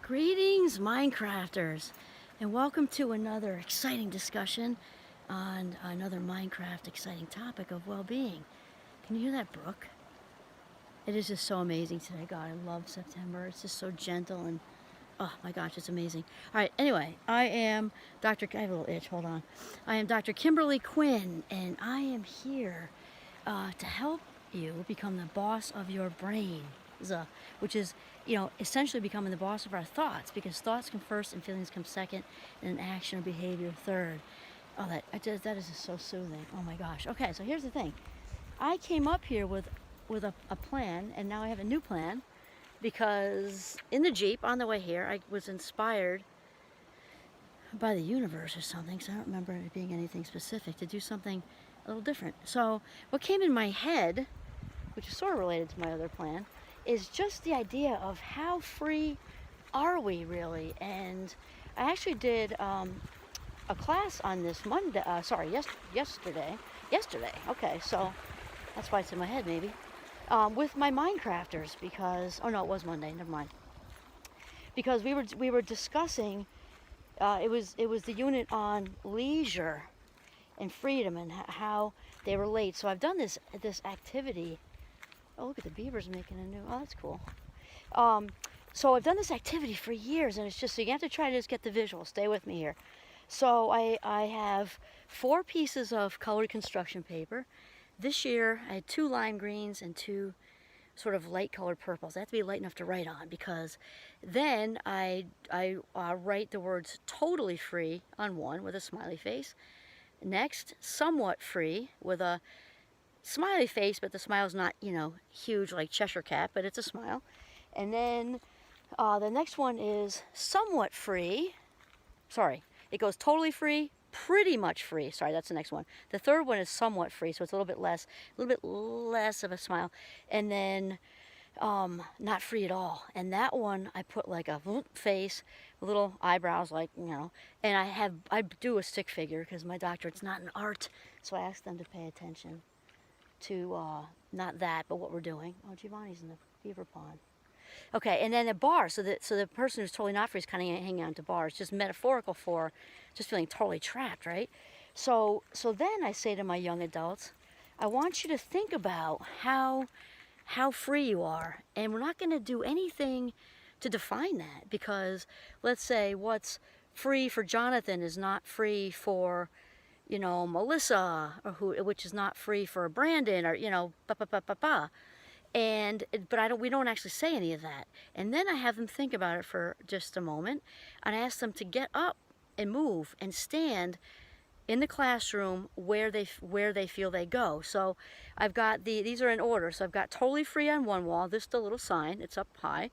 Greetings, Minecrafters, and welcome to another exciting discussion on another Minecraft exciting topic of well-being. Can you hear that brook? It is just so amazing today. God, I love September. It's just so gentle and, oh my gosh, it's amazing. All right, anyway, I am Dr. I have a little itch, hold on. I am Dr. Kimberly Quinn, and I am here to help you become the boss of your brain, which is, essentially becoming the boss of our thoughts, because thoughts come first and feelings come second, and action or behavior third. Oh, that is just so soothing. Oh my gosh. Okay, so here's the thing. I came up here with a plan, and now I have a new plan, because in the Jeep on the way here, I was inspired by the universe or something, so I don't remember it being anything specific, to do something a little different. So what came in my head, which is sort of related to my other plan, is just the idea of how free are we really. And I actually did a class on this Monday, yesterday, okay, so that's why it's in my head maybe, with my Minecrafters, because, oh no, it was Monday, never mind. Because we were discussing, it was the unit on leisure and freedom and how they relate. So I've done this activity. Oh, look at the beavers making a new, oh, that's cool. So I've done this activity for years, and it's just, so you have to try to just get the visual. Stay with me here. So I have 4 pieces of colored construction paper. This year I had 2 lime greens and 2 sort of light colored purples. They have to be light enough to write on, because then I write the words totally free on one with a smiley face. Next, somewhat free with a smiley face, but the smile's not, huge like Cheshire Cat, but it's a smile. And then the next one is somewhat free. Sorry, it goes totally free, pretty much free. Sorry, that's the next one. The third one is somewhat free, so it's a little bit less of a smile. And then not free at all. And that one I put like a face, little eyebrows, like, and I do a stick figure, because my doctorate's not in art, so I ask them to pay attention to not that, but what we're doing. Oh, Giovanni's in the beaver pond. Okay, and then the bar, so the person who's totally not free is kind of hanging on to bars, just metaphorical for just feeling totally trapped, right? So then I say to my young adults, I want you to think about how free you are, and we're not going to do anything to define that, because let's say what's free for Jonathan is not free for, Melissa, or which is not free for Brandon, or but we don't actually say any of that. And then I have them think about it for just a moment, and I ask them to get up and move and stand in the classroom where they feel they go. So I've got these are in order. So I've got totally free on one wall. This is the little sign. It's up high.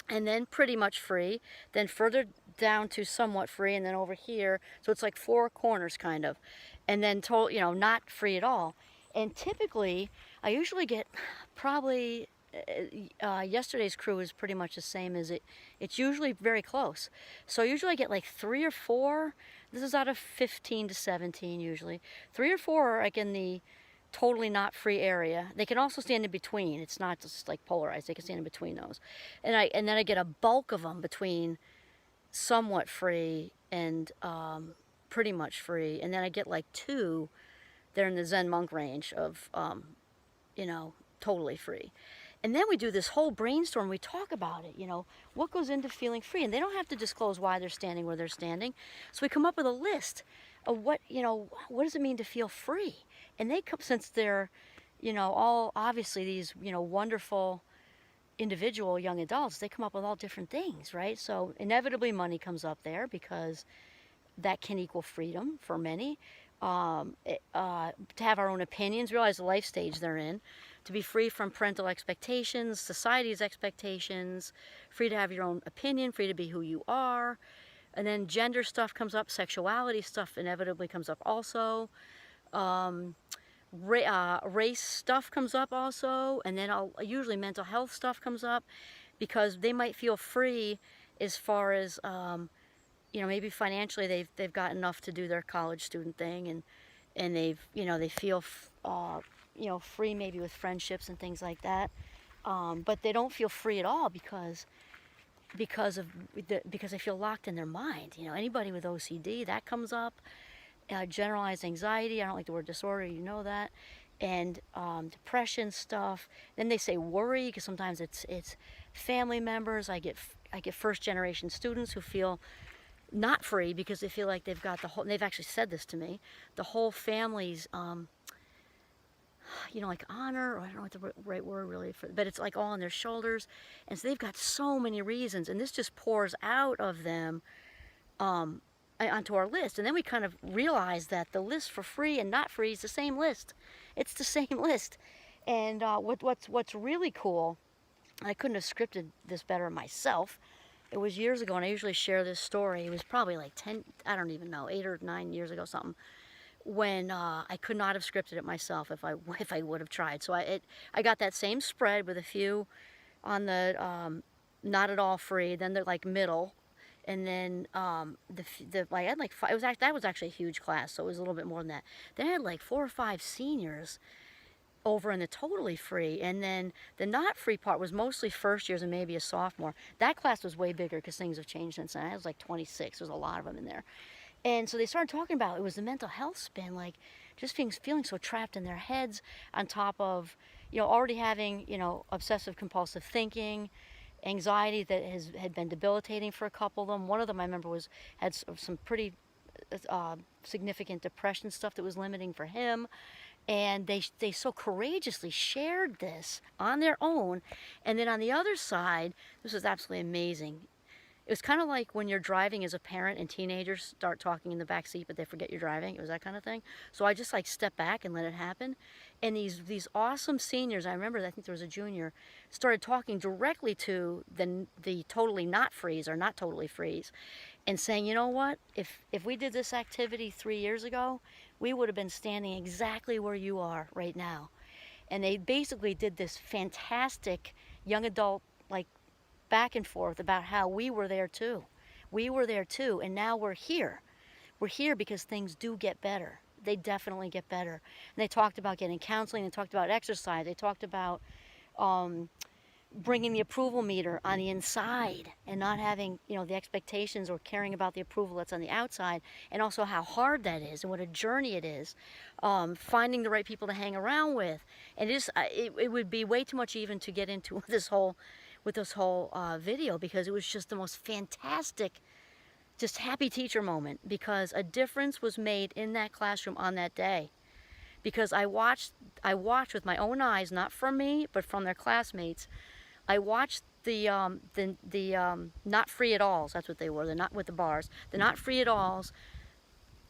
And then pretty much free. Then further down to somewhat free, and then over here. So it's like 4 corners kind of. And then not free at all. And typically I usually get probably yesterday's crew is pretty much the same as it's usually very close. So usually I get like 3 or 4. This is out of 15 to 17 usually. 3 or 4 are like in the totally not free area. They can also stand in between. It's not just like polarized. They can stand in between those. And then I get a bulk of them between somewhat free and pretty much free. And then I get like 2. They're in the Zen monk range of totally free. And then we do this whole brainstorm. We talk about it, what goes into feeling free. And they don't have to disclose why they're standing where they're standing. So we come up with a list of what does it mean to feel free? And they come, since they're, all obviously these, wonderful individual young adults, they come up with all different things, right? So inevitably money comes up there, because that can equal freedom for many. To have our own opinions, realize the life stage they're in, to be free from parental expectations, society's expectations, free to have your own opinion, free to be who you are. And then gender stuff comes up, sexuality stuff inevitably comes up also. Race stuff comes up also, and then usually mental health stuff comes up, because they might feel free as far as maybe financially they've got enough to do their college student thing, and they feel free maybe with friendships and things like that, but they don't feel free at all, because because they feel locked in their mind. You know, anybody with OCD, that comes up. Generalized anxiety, I don't like the word disorder, you know that, and depression stuff. Then they say worry, because sometimes it's family members. I get first generation students who feel not free because they feel like they've got the whole. They've actually said this to me, the whole family's you know, like honor, or I don't know what the right word really for, but it's like all on their shoulders, and so they've got so many reasons, and this just pours out of them onto our list. And then we kind of realize that the list for free and not free is the same list. It's the same list. And what's really cool, I couldn't have scripted this better myself. It was years ago, and I usually share this story. It was probably like 10, I don't even know, 8 or 9 years ago, something, when I could not have scripted it myself if I would have tried. So I got that same spread with a few on the not at all free, then the like middle, and then I had like five, that was actually a huge class, so it was a little bit more than that. Then I had like 4 or 5 seniors over in the totally free, and then the not free part was mostly first years and maybe a sophomore. That class was way bigger because things have changed since then. I was like 26. There's a lot of them in there. And so they started talking about it was the mental health spin, like just feeling so trapped in their heads, on top of, you know, already having, you know, obsessive compulsive thinking, anxiety that had been debilitating for a couple of them. One of them, I remember, had some pretty significant depression stuff that was limiting for him. And they so courageously shared this on their own. And then on the other side, this was absolutely amazing. It was kind of like when you're driving as a parent and teenagers start talking in the back seat, but they forget you're driving. It was that kind of thing. So I just like stepped back and let it happen. And these awesome seniors, I remember, I think there was a junior, started talking directly to the totally not freeze or not totally freeze, and saying, you know what, if we did this activity 3 years ago, we would have been standing exactly where you are right now. And they basically did this fantastic young adult, like, back and forth about how we were there too. We were there too, and now we're here. We're here because things do get better. They definitely get better. And they talked about getting counseling. They talked about exercise. They talked about bringing the approval meter on the inside and not having, you know, the expectations or caring about the approval that's on the outside, and also how hard that is and what a journey it is. Finding the right people to hang around with. And it would be way too much even to get into this whole video, because it was just the most fantastic, just happy teacher moment, because a difference was made in that classroom on that day. Because I watched with my own eyes, not from me, but from their classmates. I watched the not free at alls. That's what they were. They're not with the bars. The not free at alls.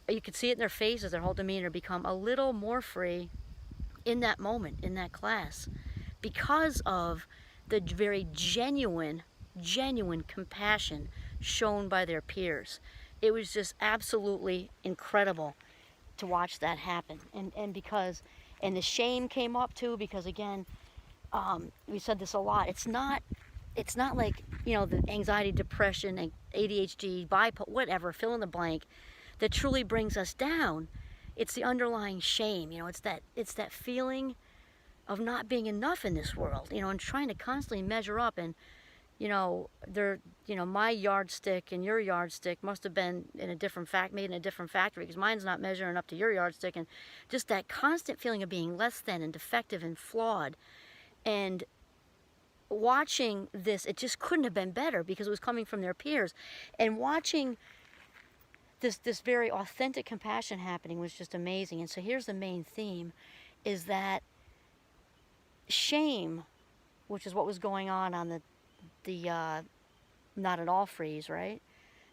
You could see it in their faces, their whole demeanor become a little more free in that moment, in that class, because of the very genuine compassion shown by their peers. It was just absolutely incredible to watch that happen. And the shame came up too, because again, we said this a lot. It's not like, you know, the anxiety, depression, ADHD, bipolar, whatever, fill in the blank, that truly brings us down. It's the underlying shame. You know, it's that feeling of not being enough in this world, you know, and trying to constantly measure up. And, you know, my yardstick and your yardstick must have been made in a different factory, because mine's not measuring up to your yardstick. And just that constant feeling of being less than and defective and flawed. And watching this, it just couldn't have been better, because it was coming from their peers. And watching this very authentic compassion happening was just amazing. And so here's the main theme, is that shame, which is what was going on the not at all freeze, right,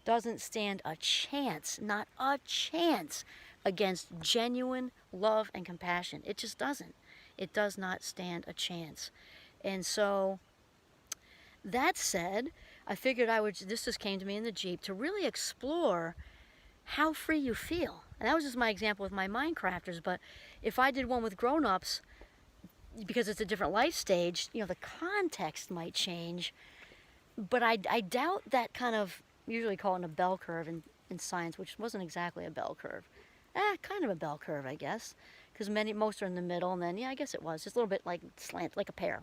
doesn't stand a chance, not a chance, against genuine love and compassion. It just doesn't. It does not stand a chance. And so, that said, I figured this just came to me in the Jeep, to really explore how free you feel. And that was just my example with my Minecrafters, but if I did one with grown-ups, because it's a different life stage, you know, the context might change. But I doubt that kind of, usually call it a bell curve in science, which wasn't exactly a bell curve. Kind of a bell curve, I guess, because most are in the middle, and then, yeah, I guess it was just a little bit like slant, like a pear.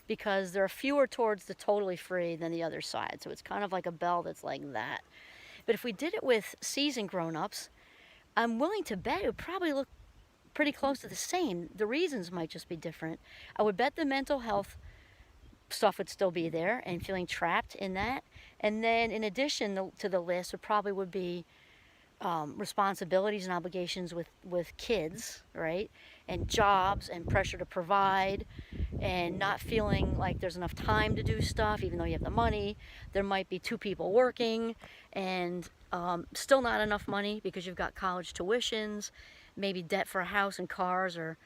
because there are fewer towards the totally free than the other side. So it's kind of like a bell that's like that. But if we did it with seasoned grown-ups, I'm willing to bet it would probably look pretty close to the same. The reasons might just be different. I would bet the mental health stuff would still be there and feeling trapped in that. And then in addition to the list, it probably would be responsibilities and obligations with kids, right? And jobs and pressure to provide and not feeling like there's enough time to do stuff, even though you have the money. There might be 2 people working and still not enough money because you've got college tuitions, maybe debt for a house and cars, or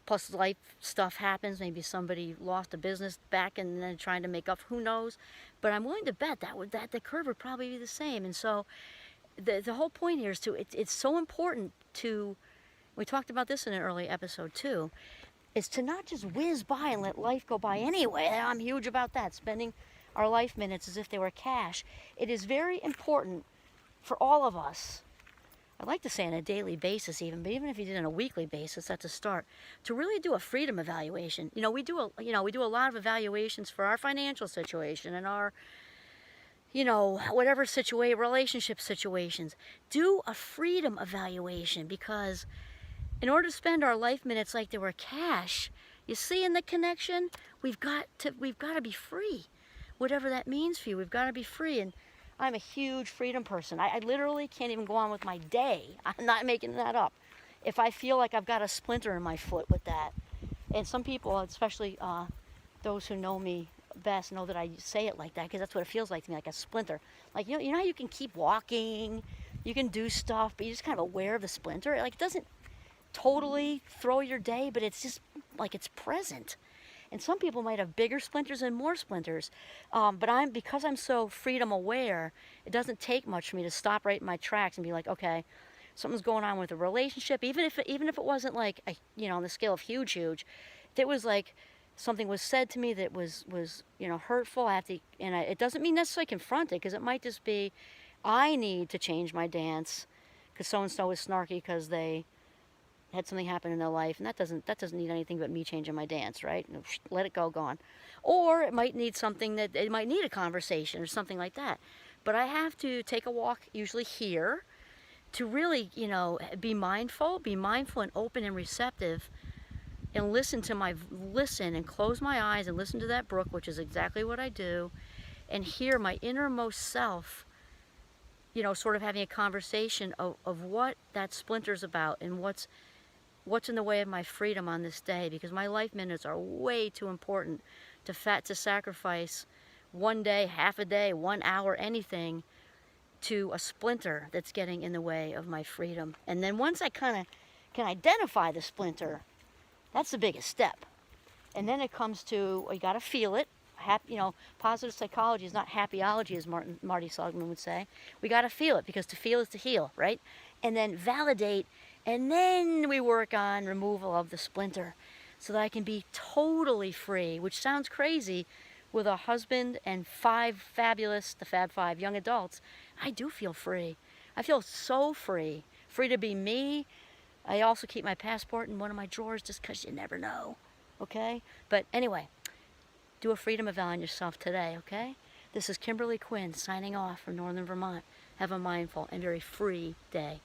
plus life stuff happens. Maybe somebody lost a business back and then trying to make up, who knows? But I'm willing to bet that the curve would probably be the same. And so the whole point here is it's so important to, we talked about this in an early episode too, is to not just whiz by and let life go by anyway. I'm huge about that, spending our life minutes as if they were cash. It is very important for all of us, I'd like to say on a daily basis even, but even if you did on a weekly basis, that's a start, to really do a freedom evaluation. We do a lot of evaluations for our financial situation and our, whatever relationship situations. Do a freedom evaluation, because in order to spend our life minutes like they were cash, you see in the connection, we've got to be free. Whatever that means for you, we've got to be free. And I'm a huge freedom person. I literally can't even go on with my day. I'm not making that up. If I feel like I've got a splinter in my foot with that. And some people, especially those who know me best, know that I say it like that, because that's what it feels like to me, like a splinter. Like, you know how you can keep walking, you can do stuff, but you're just kind of aware of the splinter? Like, it doesn't totally throw your day, but it's just like it's present. And some people might have bigger splinters and more splinters, but because I'm so freedom aware, it doesn't take much for me to stop right in my tracks and be like, okay, something's going on with a relationship, even if it wasn't like on the scale of huge, if it was like something was said to me that was hurtful, it doesn't mean necessarily confront it, because it might just be, I need to change my dance because so and so is snarky because they had something happen in their life, and that doesn't need anything but me changing my dance, right? Let it go, gone. Or it might need it might need a conversation or something like that. But I have to take a walk, usually here, to really, be mindful and open and receptive, and listen and close my eyes and listen to that brook, which is exactly what I do, and hear my innermost self, sort of having a conversation of what that splinter's about and what's in the way of my freedom on this day, because my life minutes are way too important to sacrifice one day, half a day, 1 hour, anything, to a splinter that's getting in the way of my freedom. And then once I kind of can identify the splinter, that's the biggest step. And then it comes to, you got to feel it. Positive psychology is not happyology, as Marty Seligman would say. We got to feel it, because to feel is to heal, right? And then validate. And then we work on removal of the splinter so that I can be totally free, which sounds crazy with a husband and the Fab Five young adults. I do feel free. I feel so free. Free to be me. I also keep my passport in one of my drawers just because you never know, okay? But anyway, do a freedom eval on yourself today, okay? This is Kimberly Quinn signing off from Northern Vermont. Have a mindful and very free day.